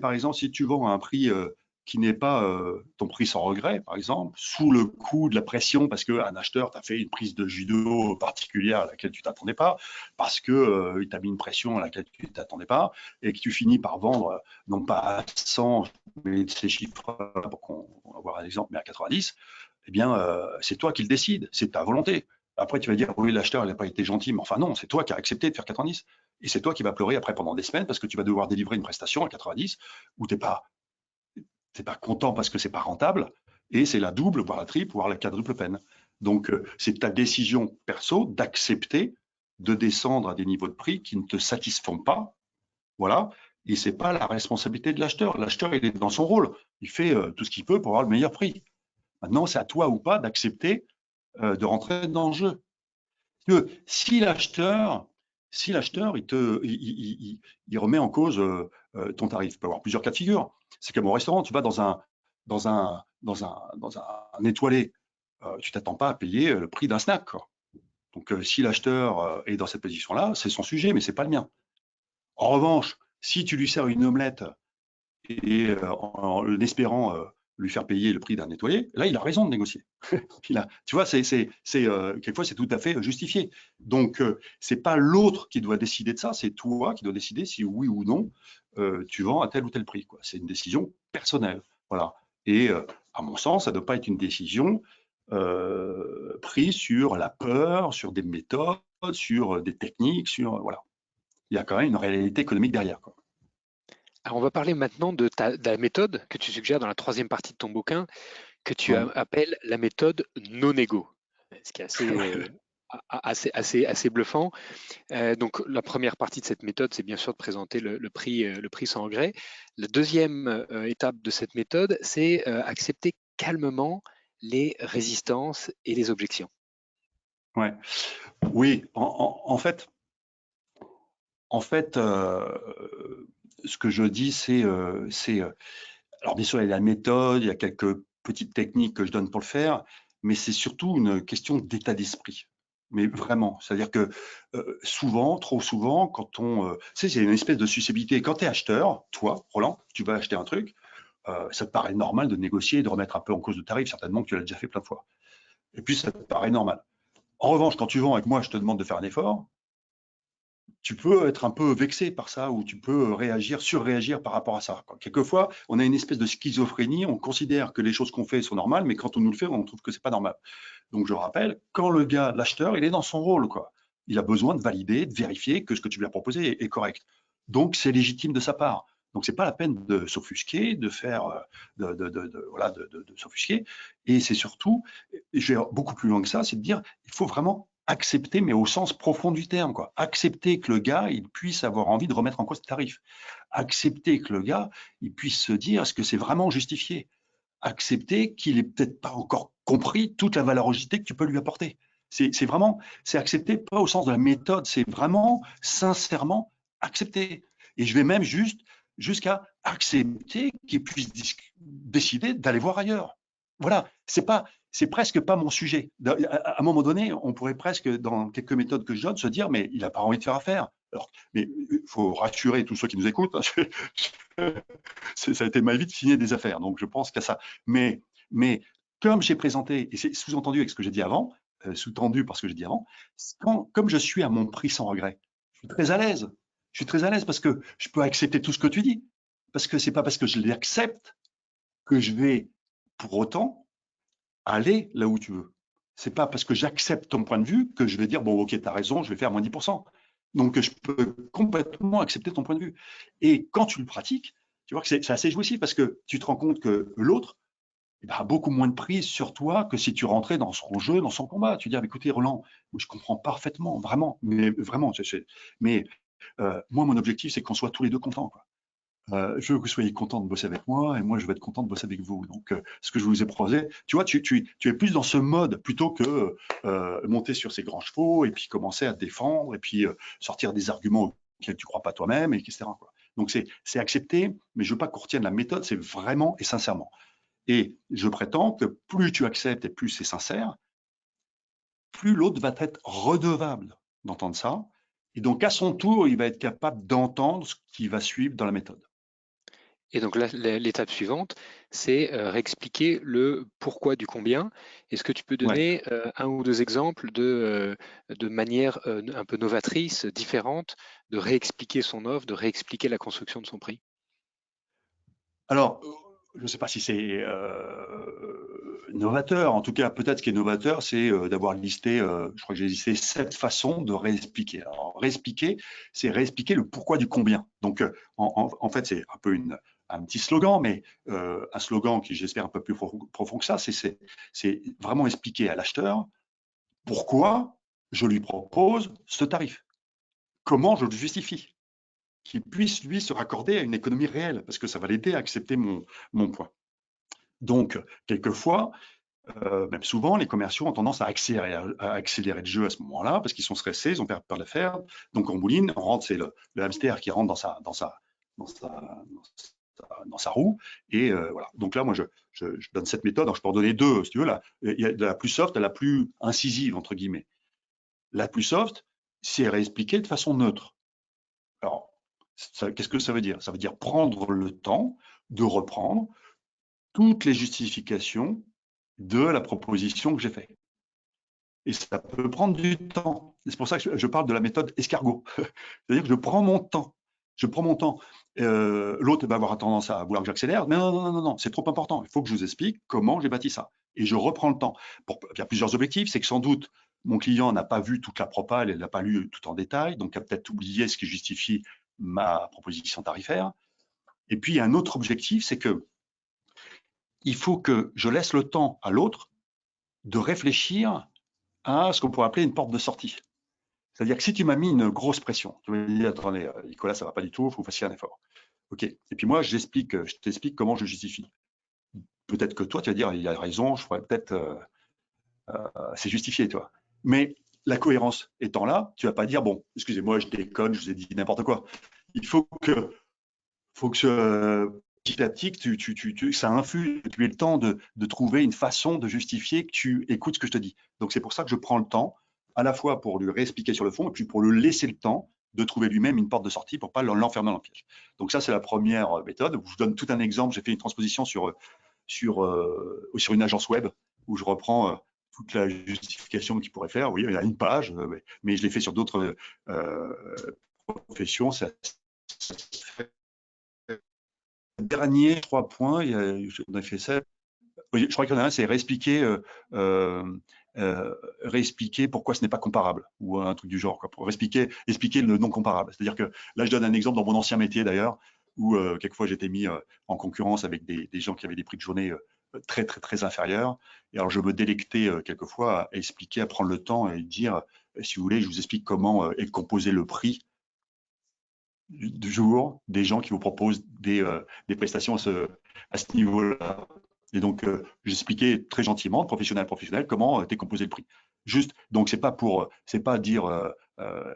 par exemple si tu vends à un prix qui n'est pas ton prix sans regret, par exemple, sous le coup de la pression, parce qu'un acheteur t'a fait une prise de judo particulière à laquelle tu t'attendais pas, parce que il t'a mis une pression à laquelle tu t'attendais pas, et que tu finis par vendre non pas à 100, mais ces chiffres pour qu'on va voir un exemple, mais à 90, eh bien, c'est toi qui le décides, c'est ta volonté. Après, tu vas dire, oui, l'acheteur, il n'a pas été gentil, mais enfin non, c'est toi qui as accepté de faire 90. Et c'est toi qui vas pleurer après pendant des semaines parce que tu vas devoir délivrer une prestation à 90 où tu n'es pas content parce que c'est pas rentable, et c'est la double, voire la triple, voire la quadruple peine. Donc, c'est ta décision perso d'accepter de descendre à des niveaux de prix qui ne te satisfont pas. Voilà. Et c'est pas la responsabilité de l'acheteur. L'acheteur, il est dans son rôle. Il fait tout ce qu'il peut pour avoir le meilleur prix. Maintenant, c'est à toi ou pas d'accepter de rentrer dans le jeu. Si l'acheteur, il remet en cause ton tarif, il peut y avoir plusieurs cas de figure. C'est comme au restaurant, tu vas dans un étoilé, tu t'attends pas à payer le prix d'un snack, quoi. Donc, si l'acheteur est dans cette position-là, c'est son sujet, mais c'est pas le mien. En revanche, si tu lui sers une omelette et en espérant lui faire payer le prix d'un nettoyé, là, il a raison de négocier. Tu vois, quelquefois, c'est tout à fait justifié. Donc, c'est pas l'autre qui doit décider de ça, c'est toi qui dois décider si oui ou non tu vends à tel ou tel prix, quoi. C'est une décision personnelle. Voilà. Et à mon sens, ça ne doit pas être une décision prise sur la peur, sur des méthodes, sur des techniques, voilà. Il y a quand même une réalité économique derrière, quoi. Alors, on va parler maintenant de la méthode que tu suggères dans la troisième partie de ton bouquin, que tu Ouais. appelles la méthode non-égo, ce qui est assez bluffant. Donc, la première partie de cette méthode, c'est bien sûr de présenter le prix sans regret. La deuxième étape de cette méthode, c'est accepter calmement les résistances et les objections. Ouais. Oui, en fait, ce que je dis, alors bien sûr, il y a la méthode, il y a quelques petites techniques que je donne pour le faire, mais c'est surtout une question d'état d'esprit. Mais vraiment, c'est-à-dire que souvent, trop souvent, quand tu sais, c'est une espèce de susceptibilité. Quand tu es acheteur, toi, Roland, tu vas acheter un truc, ça te paraît normal de négocier et de remettre un peu en cause le tarif, certainement que tu l'as déjà fait plein de fois. Et puis, ça te paraît normal. En revanche, quand tu vends avec moi, je te demande de faire un effort, tu peux être un peu vexé par ça ou tu peux surréagir par rapport à ça, quoi. Quelquefois, on a une espèce de schizophrénie, on considère que les choses qu'on fait sont normales, mais quand on nous le fait, on trouve que c'est pas normal. Donc, je rappelle, quand le gars, l'acheteur, il est dans son rôle, quoi. Il a besoin de valider, de vérifier que ce que tu lui as proposé est correct. Donc, c'est légitime de sa part. Donc, c'est pas la peine de s'offusquer, de faire, voilà, de s'offusquer. Et c'est surtout, je vais beaucoup plus loin que ça, c'est de dire, il faut vraiment accepter, mais au sens profond du terme, quoi. Accepter que le gars, il puisse avoir envie de remettre en cause le tarif. Accepter que le gars, il puisse se dire, est-ce que c'est vraiment justifié? Accepter qu'il n'ait peut-être pas encore compris toute la valeur ajoutée que tu peux lui apporter. C'est accepter, pas au sens de la méthode, c'est vraiment, sincèrement, accepter. Et je vais même jusqu'à accepter qu'il puisse décider d'aller voir ailleurs. Voilà, c'est presque pas mon sujet. À un moment donné, on pourrait presque, dans quelques méthodes que je donne, se dire, mais il n'a pas envie de faire affaire. Alors, mais il faut rassurer tous ceux qui nous écoutent. Ça a été ma vie de signer des affaires, donc je pense qu'à ça. Mais comme j'ai présenté, et c'est sous-entendu avec ce que j'ai dit avant, sous-tendu par ce que j'ai dit avant, comme je suis à mon prix sans regret, je suis très à l'aise. Je suis très à l'aise parce que je peux accepter tout ce que tu dis. Parce que c'est pas parce que je l'accepte que je vais pour autant aller là où tu veux. C'est pas parce que j'accepte ton point de vue que je vais dire, bon, ok, tu as raison, je vais faire moins 10%. Donc, je peux complètement accepter ton point de vue. Et quand tu le pratiques, Tu vois que c'est assez jouissif parce que tu te rends compte que l'autre a beaucoup moins de prise sur toi que si tu rentrais dans son jeu, dans son combat. Tu dis, écoutez, Roland, je comprends parfaitement, vraiment, mais vraiment, mais moi, mon objectif, c'est qu'on soit tous les deux contents, quoi. Je veux que vous soyez content de bosser avec moi et moi, je vais être content de bosser avec vous. Donc, ce que je vous ai proposé, tu vois, tu es plus dans ce mode plutôt que monter sur ces grands chevaux et puis commencer à te défendre et puis sortir des arguments auxquels tu ne crois pas toi-même, etc., quoi. Donc, c'est accepté, mais je ne veux pas qu'on retienne la méthode, c'est vraiment et sincèrement. Et je prétends que plus tu acceptes et plus c'est sincère, plus l'autre va être redevable d'entendre ça. Et donc, à son tour, il va être capable d'entendre ce qui va suivre dans la méthode. Et donc là, l'étape suivante, c'est réexpliquer le pourquoi du combien. Est-ce que tu peux donner un ou deux exemples de manière un peu novatrice, différente, de réexpliquer son offre, de réexpliquer la construction de son prix? Alors, je ne sais pas si c'est novateur. En tout cas, peut-être ce qui est novateur, c'est d'avoir listé, je crois que j'ai listé 7 façons de réexpliquer. Alors, réexpliquer, c'est réexpliquer le pourquoi du combien. Donc, en fait, c'est un peu un petit slogan, mais un slogan qui, j'espère, un peu plus profond que ça, c'est vraiment expliquer à l'acheteur pourquoi je lui propose ce tarif. Comment je le justifie, qu'il puisse, lui, se raccorder à une économie réelle, parce que ça va l'aider à accepter mon point. Donc, quelquefois, même souvent, les commerciaux ont tendance à accélérer le jeu à ce moment-là, parce qu'ils sont stressés, ils ont peur de le faire. Donc, on bouline, on rentre, c'est le hamster qui rentre dans sa roue. Et voilà. Donc là, moi, je donne cette méthode. Alors, je peux en donner deux, si tu veux. Là, il y a de la plus soft à la plus incisive, entre guillemets. La plus soft, c'est réexpliquer de façon neutre. Alors, qu'est-ce que ça veut dire? Ça veut dire prendre le temps de reprendre toutes les justifications de la proposition que j'ai faite. Et ça peut prendre du temps. C'est pour ça que je parle de la méthode escargot. C'est-à-dire que je prends mon temps. Je prends mon temps. L'autre va avoir tendance à vouloir que j'accélère. Mais non, c'est trop important. Il faut que je vous explique comment j'ai bâti ça. Et je reprends le temps. Il y a plusieurs objectifs. C'est que sans doute, mon client n'a pas vu toute la propale, il n'a pas lu tout en détail, donc il a peut-être oublié ce qui justifie ma proposition tarifaire. Et puis, il y a un autre objectif, c'est que il faut que je laisse le temps à l'autre de réfléchir à ce qu'on pourrait appeler une porte de sortie. C'est-à-dire que si tu m'as mis une grosse pression, tu me dis, attendez, Nicolas, ça ne va pas du tout, il faut que vous fassiez un effort. OK. Et puis moi, je t'explique comment je justifie. Peut-être que toi, tu vas dire, il a raison, je pourrais peut-être, c'est justifié, toi. Mais la cohérence étant là, tu ne vas pas dire, bon, excusez-moi, je déconne, je vous ai dit n'importe quoi. Il faut que petit à petit, ça infuse, que tu aies le temps de trouver une façon de justifier que tu écoutes ce que je te dis. Donc, c'est pour ça que je prends le temps, à la fois pour lui réexpliquer sur le fond, et puis pour lui laisser le temps de trouver lui-même une porte de sortie pour ne pas l'enfermer dans le piège. Donc, ça, c'est la première méthode. Je vous donne tout un exemple. J'ai fait une transposition sur une agence web où je reprends toute la justification qu'il pourrait faire. Oui, il y a une page, mais je l'ai fait sur d'autres professions. Ça dernier 3 points, on a fait ça. Je crois qu'il y en a un, c'est réexpliquer pourquoi ce n'est pas comparable, ou un truc du genre, quoi, pour expliquer le non comparable. C'est-à-dire que là, je donne un exemple dans mon ancien métier d'ailleurs, où quelquefois j'étais mis en concurrence avec des gens qui avaient des prix de journée très, très, très inférieurs. Et alors, je me délectais quelquefois à expliquer, à prendre le temps et dire, si vous voulez, je vous explique comment est composé le prix du jour des gens qui vous proposent des prestations à ce niveau-là. Et donc, j'expliquais très gentiment, professionnel, comment est composé le prix. Juste, donc c'est pas dire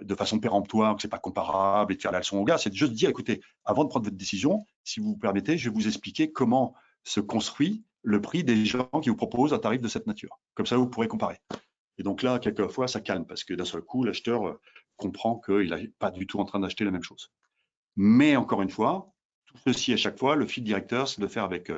de façon péremptoire que c'est pas comparable et de faire la leçon au gars, c'est juste dire, écoutez, avant de prendre votre décision, si vous permettez, je vais vous expliquer comment se construit le prix des gens qui vous proposent un tarif de cette nature. Comme ça, vous pourrez comparer. Et donc là, quelquefois, ça calme parce que d'un seul coup, l'acheteur comprend qu'il n'est pas du tout en train d'acheter la même chose. Mais encore une fois, tout ceci à chaque fois, le fil directeur, c'est de faire avec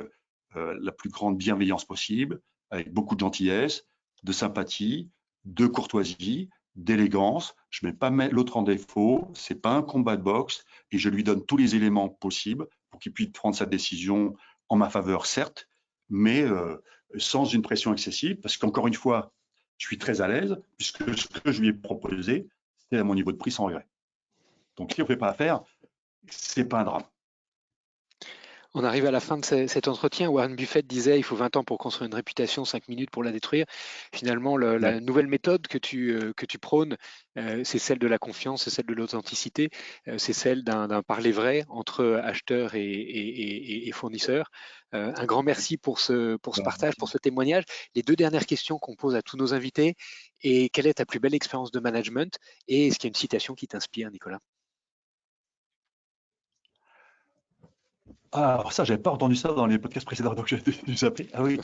la plus grande bienveillance possible, avec beaucoup de gentillesse, de sympathie, de courtoisie, d'élégance. Je ne mets pas l'autre en défaut, c'est pas un combat de boxe, et je lui donne tous les éléments possibles pour qu'il puisse prendre sa décision en ma faveur, certes, mais sans une pression excessive, parce qu'encore une fois, je suis très à l'aise, puisque ce que je lui ai proposé, c'est à mon niveau de prix sans regret. Donc, si on ne fait pas affaire, c'est pas un drame. On arrive à la fin de cet entretien. Warren Buffett disait il faut 20 ans pour construire une réputation, 5 minutes pour la détruire. Finalement, la nouvelle méthode que tu prônes, c'est celle de la confiance, c'est celle de l'authenticité, c'est celle d'un parler vrai entre acheteurs et fournisseurs. Un grand merci pour ce partage, pour ce témoignage. Les 2 dernières questions qu'on pose à tous nos invités. Et quelle est ta plus belle expérience de management? Et est-ce qu'il y a une citation qui t'inspire, Nicolas? Ah, alors ça, j'avais pas entendu ça dans les podcasts précédents, donc j'ai dû zapper. Ah oui,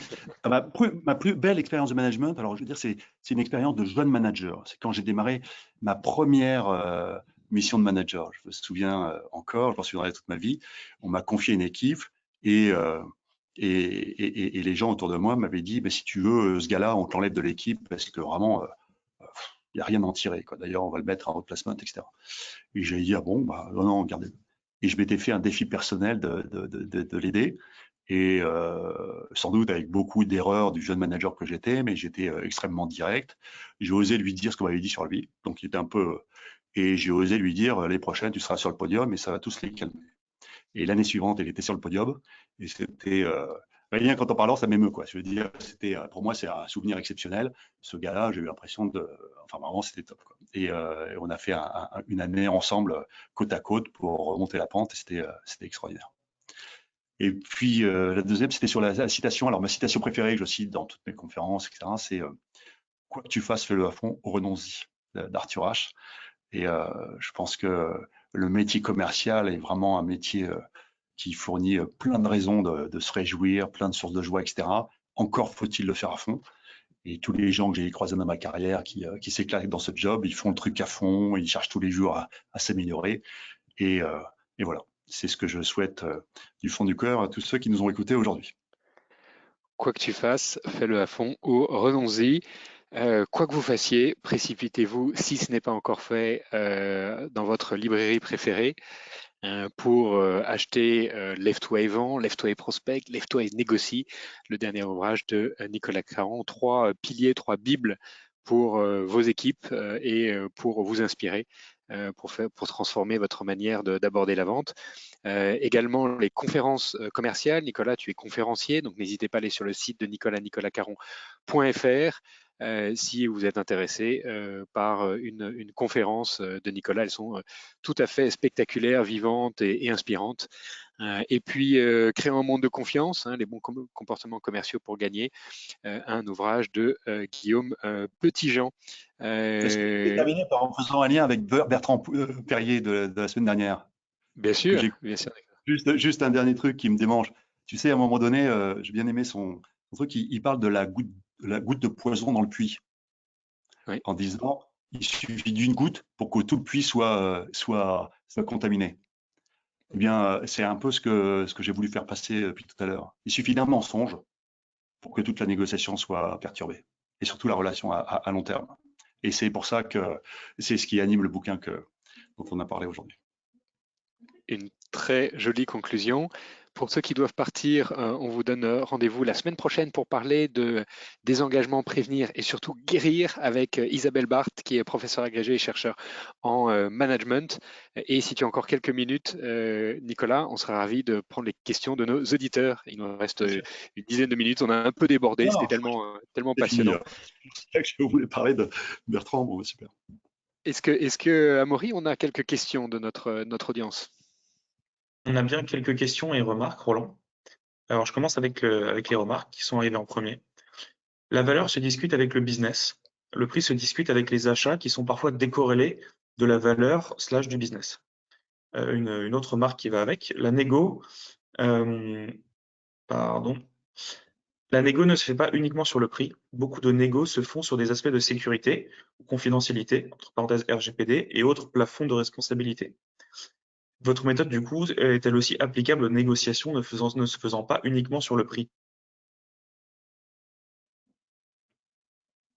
ma plus belle expérience de management, alors je veux dire, c'est une expérience de jeune manager. C'est quand j'ai démarré ma première mission de manager. Je me souviens encore, je m'en souviendrai toute ma vie. On m'a confié une équipe et, et les gens autour de moi m'avaient dit, si tu veux, ce gars-là, on t'enlève de l'équipe parce que vraiment, il n'y a rien à en tirer, quoi. D'ailleurs, on va le mettre en replacement, etc. Et j'ai dit, ah bon, non, gardez-le. Et je m'étais fait un défi personnel de l'aider. Et sans doute avec beaucoup d'erreurs du jeune manager que j'étais, mais j'étais extrêmement direct. J'ai osé lui dire ce qu'on m'avait dit sur lui. Donc, il était un peu. Et j'ai osé lui dire, l'année prochaine, tu seras sur le podium et ça va tous les calmer. Et l'année suivante, elle était sur le podium. Et c'était. Rien quand en parlant, ça m'émeut, quoi. Je veux dire, c'était, pour moi, c'est un souvenir exceptionnel. Ce gars-là, j'ai eu l'impression de. Enfin, vraiment, c'était top, quoi. Et on a fait une année ensemble, côte à côte, pour remonter la pente. Et c'était extraordinaire. Et puis, la deuxième, c'était sur la citation. Alors, ma citation préférée, que je cite dans toutes mes conférences, etc., c'est quoi que tu fasses, fais-le à fond, renonce-y, d'Arthur H. Et je pense que le métier commercial est vraiment un métier qui fournit plein de raisons de se réjouir, plein de sources de joie, etc. Encore faut-il le faire à fond. Et tous les gens que j'ai croisés dans ma carrière qui s'éclatent dans ce job, ils font le truc à fond, ils cherchent tous les jours à s'améliorer. Et voilà, c'est ce que je souhaite du fond du cœur à tous ceux qui nous ont écoutés aujourd'hui. Quoi que tu fasses, fais-le à fond ou renonce-y. Quoi que vous fassiez, précipitez-vous, si ce n'est pas encore fait, dans votre librairie préférée pour acheter Left-Way Vend, Left-Way Prospect, Left-Way Négocie, le dernier ouvrage de Nicolas Caron. 3 piliers, 3 bibles pour vos équipes et pour vous inspirer, pour transformer votre manière d'aborder la vente. Également les conférences commerciales. Nicolas, tu es conférencier, donc n'hésitez pas à aller sur le site de nicolascaron.fr si vous êtes intéressé par une conférence de Nicolas. Elles sont tout à fait spectaculaires, vivantes et inspirantes. Et puis, créer un monde de confiance, les bons comportements commerciaux pour gagner, un ouvrage de Guillaume Petitjean. Est-ce que je peux terminer en faisant un lien avec Bertrand Perrier de la semaine dernière? Bien sûr, bien sûr. Juste un dernier truc qui me démange. Tu sais, à un moment donné, j'ai bien aimé son truc, il parle de la goutte de poison dans le puits. Oui. En disant, il suffit d'une goutte pour que tout le puits soit contaminé. Eh bien, c'est un peu ce que j'ai voulu faire passer depuis tout à l'heure. Il suffit d'un mensonge pour que toute la négociation soit perturbée, et surtout la relation à long terme. Et c'est pour ça que c'est ce qui anime le bouquin dont on a parlé aujourd'hui. Une très jolie conclusion. Pour ceux qui doivent partir, on vous donne rendez-vous la semaine prochaine pour parler de désengagement, prévenir et surtout guérir avec Isabelle Barthes, qui est professeure agrégée et chercheur en management. Et si tu as encore quelques minutes, Nicolas, on sera ravis de prendre les questions de nos auditeurs. Il nous reste une dizaine de minutes. On a un peu débordé. C'était tellement passionnant. C'est ça que je voulais parler de Bertrand. Bon, super. Est-ce que Amaury, on a quelques questions de notre audience? On a bien quelques questions et remarques, Roland. Alors, je commence avec les remarques qui sont arrivées en premier. La valeur se discute avec le business. Le prix se discute avec les achats qui sont parfois décorrélés de la valeur / du business. Une autre remarque qui va avec. La négo ne se fait pas uniquement sur le prix. Beaucoup de négos se font sur des aspects de sécurité ou confidentialité, entre parenthèses RGPD, et autres plafonds de responsabilité. Votre méthode, du coup, est-elle aussi applicable aux négociations ne se faisant pas uniquement sur le prix?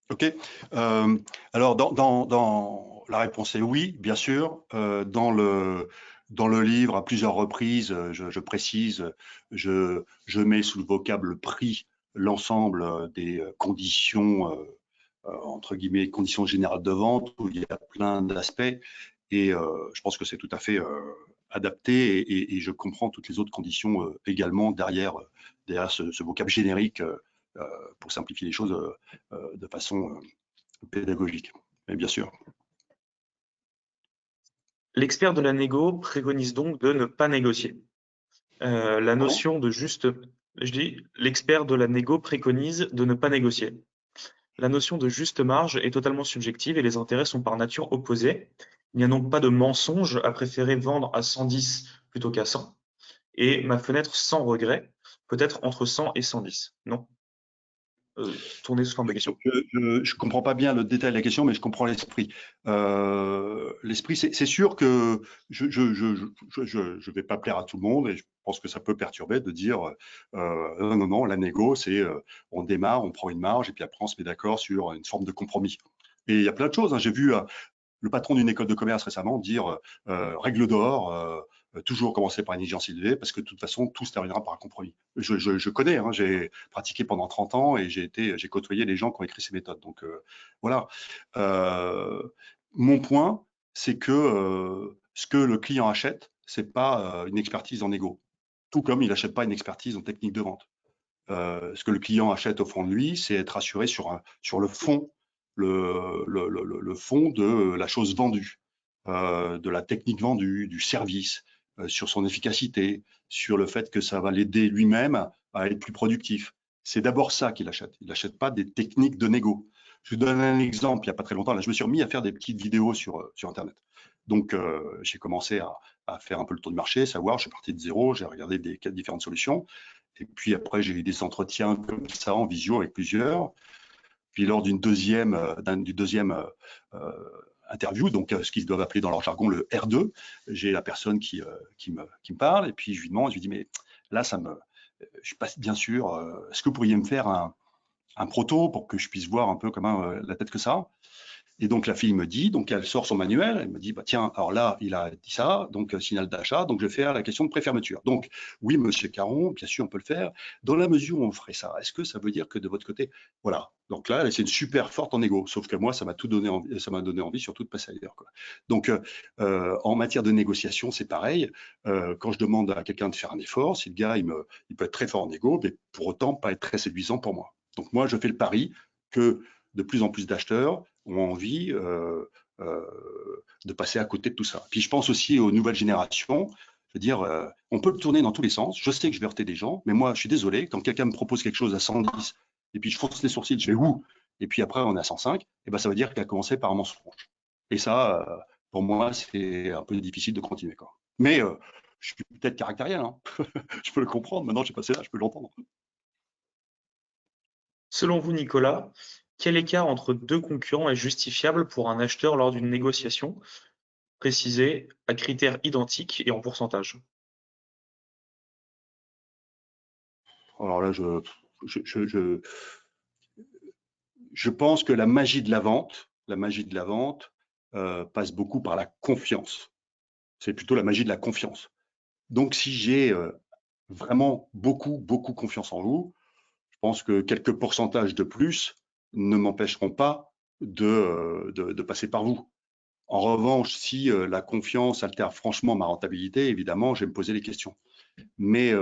Ok. Alors, dans la réponse est oui, bien sûr. Dans le livre, à plusieurs reprises, je précise, je mets sous le vocable prix l'ensemble des conditions, entre guillemets, conditions générales de vente, où il y a plein d'aspects. Et je pense que c'est tout à fait adapté et je comprends toutes les autres conditions également derrière ce vocable générique pour simplifier les choses de façon pédagogique. Mais bien sûr. L'expert de la négo préconise donc de ne pas négocier. La notion de juste, je dis, l'expert de la négo préconise de ne pas négocier. La notion de juste marge est totalement subjective et les intérêts sont par nature opposés. Il n'y a donc pas de mensonge à préférer vendre à 110 plutôt qu'à 100. Et ma fenêtre sans regret peut être entre 100 et 110. Non. Tournez sous forme de question. Je comprends pas bien le détail de la question, mais je comprends l'esprit. L'esprit, c'est sûr que je vais pas plaire à tout le monde et je pense que ça peut perturber de dire non, la négo, c'est on démarre, on prend une marge et puis après on se met d'accord sur une forme de compromis. Et il y a plein de choses. Hein. J'ai vu le patron d'une école de commerce récemment dire règle d'or, toujours commencer par une exigence élevée parce que de toute façon, tout se terminera par un compromis. Je connais, hein, j'ai pratiqué pendant 30 ans et j'ai côtoyé les gens qui ont écrit ces méthodes. Donc voilà. Mon point, c'est que ce que le client achète, c'est pas une expertise en égo. Tout comme il n'achète pas une expertise en technique de vente. Ce que le client achète au fond de lui, c'est être assuré sur le fond, le fond de la chose vendue, de la technique vendue, du service, sur son efficacité, sur le fait que ça va l'aider lui-même à être plus productif. C'est d'abord ça qu'il achète. Il n'achète pas des techniques de négo. Je vous donne un exemple, il n'y a pas très longtemps, là, je me suis remis à faire des petites vidéos sur Internet. Donc, j'ai commencé à faire un peu le tour du marché, savoir, je suis parti de zéro, j'ai regardé des différentes solutions. Et puis après, j'ai eu des entretiens comme ça en visio avec plusieurs. Puis lors du deuxième interview, donc ce qu'ils doivent appeler dans leur jargon le R2, j'ai la personne qui me parle et puis je lui demande, je lui dis mais là je suis pas bien sûr, est-ce que vous pourriez me faire un proto pour que je puisse voir un peu comment la tête que ça? Et donc la fille me dit, donc elle sort son manuel, elle me dit, bah tiens, alors là, il a dit ça, donc signal d'achat, donc je vais faire la question de préfermeture. Donc oui, monsieur Caron, bien sûr, on peut le faire. Dans la mesure où on ferait ça, est-ce que ça veut dire que de votre côté, voilà. Donc là, c'est une super forte en égo, sauf que moi, ça m'a donné envie surtout de passer ailleurs, quoi. Donc en matière de négociation, c'est pareil. Quand je demande à quelqu'un de faire un effort, si le gars, il peut être très fort en égo, mais pour autant pas être très séduisant pour moi. Donc moi, je fais le pari que de plus en plus d'acheteurs ont envie de passer à côté de tout ça. Puis je pense aussi aux nouvelles générations. Je veux dire, on peut le tourner dans tous les sens. Je sais que je vais heurter des gens, mais moi, je suis désolé, quand quelqu'un me propose quelque chose à 110, et puis je fronce les sourcils, je fais où? Et puis après, on est à 105, et ben ça veut dire qu'il a commencé par un mensonge. Et ça, pour moi, c'est un peu difficile de continuer, quoi. Mais je suis peut-être caractériel, hein. Je peux le comprendre. Maintenant, j'ai passé là, je peux l'entendre. Selon vous, Nicolas, quel écart entre deux concurrents est justifiable pour un acheteur lors d'une négociation? Précisé à critères identiques et en pourcentage. Alors là, je pense que la magie de la vente, passe beaucoup par la confiance. C'est plutôt la magie de la confiance. Donc, si j'ai vraiment beaucoup confiance en vous, je pense que quelques pourcentages de plus ne m'empêcheront pas de passer par vous. En revanche, si la confiance altère franchement ma rentabilité, évidemment, je vais me poser des questions. Mais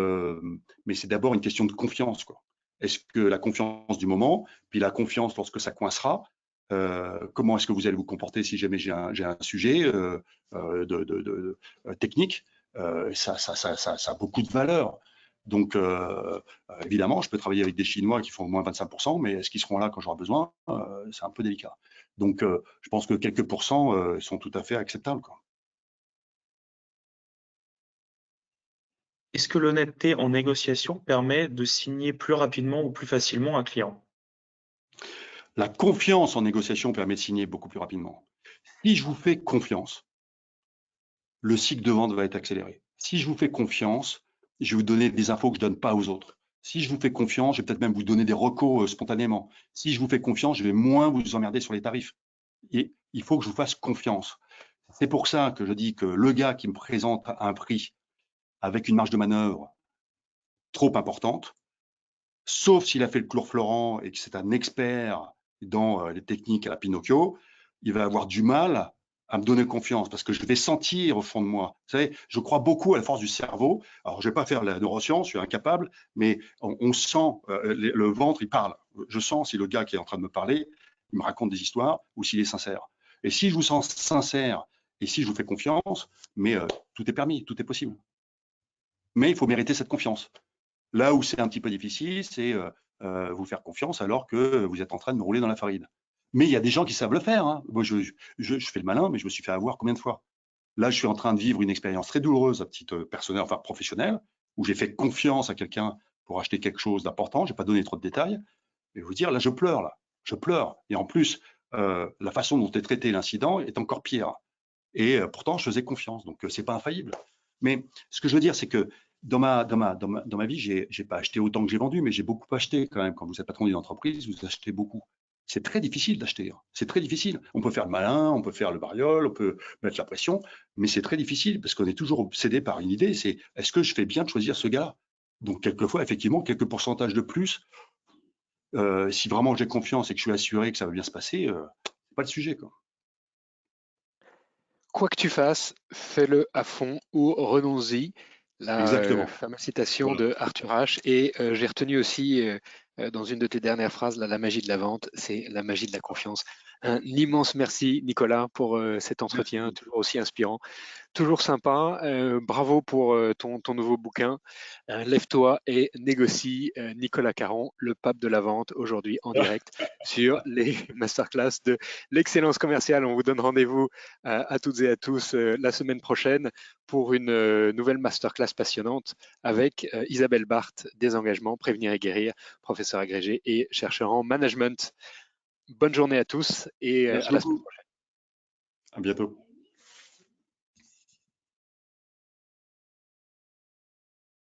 c'est d'abord une question de confiance, quoi. Est-ce que la confiance du moment, puis la confiance lorsque ça coincera, comment est-ce que vous allez vous comporter si jamais j'ai un sujet technique, ça a beaucoup de valeur. Donc, évidemment, je peux travailler avec des Chinois qui font au moins 25%, mais est-ce qu'ils seront là quand j'aurai besoin? C'est un peu délicat. Donc, je pense que quelques pourcents sont tout à fait acceptables, quoi. Est-ce que l'honnêteté en négociation permet de signer plus rapidement ou plus facilement un client? La confiance en négociation permet de signer beaucoup plus rapidement. Si je vous fais confiance, le cycle de vente va être accéléré. Si je vous fais confiance, je vais vous donner des infos que je ne donne pas aux autres. Si je vous fais confiance, je vais peut-être même vous donner des recos spontanément. Si je vous fais confiance, je vais moins vous emmerder sur les tarifs. Et il faut que je vous fasse confiance. C'est pour ça que je dis que le gars qui me présente un prix avec une marge de manœuvre trop importante, sauf s'il a fait le cours Florent et que c'est un expert dans les techniques à la Pinocchio, il va avoir du mal à me donner confiance parce que je vais sentir au fond de moi. Vous savez, je crois beaucoup à la force du cerveau. Alors, je vais pas faire la neuroscience, je suis incapable, mais on sent, le ventre, il parle. Je sens si le gars qui est en train de me parler, il me raconte des histoires ou s'il est sincère. Et si je vous sens sincère et si je vous fais confiance, mais tout est permis, tout est possible. Mais il faut mériter cette confiance. Là où c'est un petit peu difficile, c'est vous faire confiance alors que vous êtes en train de me rouler dans la farine. Mais il y a des gens qui savent le faire. Hein. Moi, je fais le malin, mais je me suis fait avoir combien de fois? Là, je suis en train de vivre une expérience très douloureuse à titre personnel, enfin professionnel, où j'ai fait confiance à quelqu'un pour acheter quelque chose d'important. Je n'ai pas donné trop de détails. Mais vous dire, là, je pleure, là. Je pleure. Et en plus, la façon dont est traité l'incident est encore pire. Et pourtant, je faisais confiance. Donc, c'est pas infaillible. Mais ce que je veux dire, c'est que dans ma vie, j'ai pas acheté autant que j'ai vendu, mais j'ai beaucoup acheté quand même. Quand vous êtes patron d'une entreprise, vous achetez beaucoup. C'est très difficile d'acheter. Hein. C'est très difficile. On peut faire le malin, on peut faire le bariole, on peut mettre la pression, mais c'est très difficile parce qu'on est toujours obsédé par une idée. C'est est-ce que je fais bien de choisir ce gars-là? Donc, quelquefois, effectivement, quelques pourcentages de plus, si vraiment j'ai confiance et que je suis assuré que ça va bien se passer, c'est pas le sujet, quoi. Quoi que tu fasses, fais-le à fond ou renonce-y. La Exactement. fameuse citation Voilà. de Arthur H. Et j'ai retenu aussi dans une de tes dernières phrases, la magie de la vente, c'est la magie de la confiance. Un immense merci, Nicolas, pour cet entretien, Merci. toujours aussi inspirant. Toujours sympa. Bravo pour ton nouveau bouquin. Lève-toi et négocie. Nicolas Caron, le pape de la vente, aujourd'hui en direct sur les masterclass de l'excellence commerciale. On vous donne rendez-vous à toutes et à tous la semaine prochaine pour une nouvelle masterclass passionnante avec Isabelle Barthes, des engagements, prévenir et guérir, professeur agrégé et chercheur en management. Bonne journée à tous et Merci à la semaine beaucoup. prochaine. À bientôt.